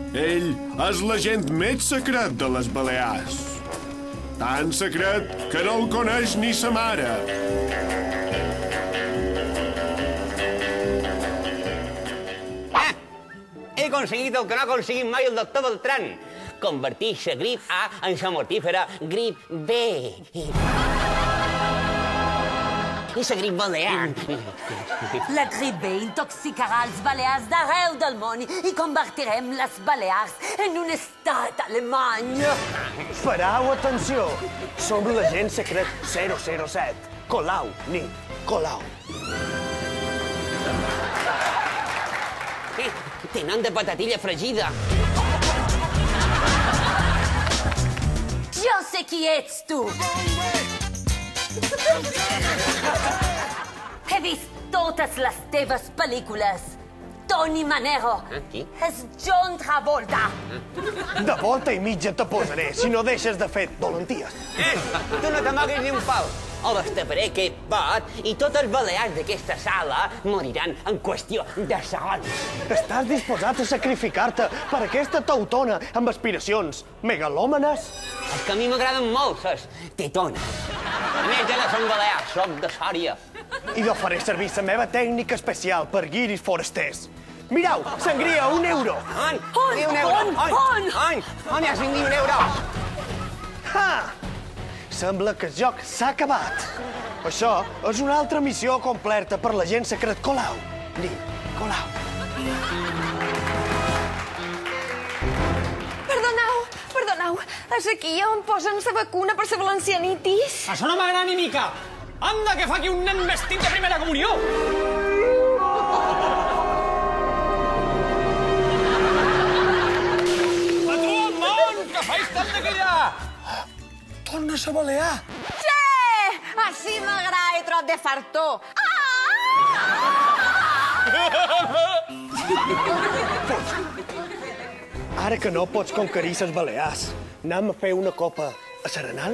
Ell és l'agent més secret de les Balears. Tan secret que no el coneix ni sa mare. He aconseguit el que no ha aconseguit mai el doctor Beltrán. Convertir la grip A en la mortífera grip B. I la grip balear. La grip B intoxicarà els balears d'arreu del món i convertirem les Balears en un estat alemany. Parau atenció! Som l'agent secret 007. Colau, nit, Colau. Tenen de patatilla fregida. Jo sé qui ets, tu! He vist totes les teves pel·lícules. Tony Manero. Qui? És John Travolta. De volta i mitja te posaré, si no deixes de fer dolenties. Tu no te moguis ni un pal. O destaparé aquest pot i tots els balears d'aquesta sala moriran en qüestió de segons. Estàs disposat a sacrificar-te per aquesta tautona amb aspiracions megalòmanes? És que a mi m'agraden molt les tetones. A més, ja no som balears, som de Sòria. I jo faré servir la meva tècnica especial per guiris forasters. Mirau, sangria, €1. On? On? On hi ha 5.000 euros? Ha! Sembla que el joc s'ha acabat. Això és una altra missió completa per l'agent secret Colau. Nit, Colau. Perdoneu, és aquí on posen la vacuna per la valencianitis? Això no m'agrada ni mica. Anda, que fa aquí un nen vestit de primera comunió. Patró, món, que faig tant de callar. Torna a balear. Sí! Així m'agrada, trot de fartó. Ara que no pots conquerir les Balears, anem a fer una copa a Serenal?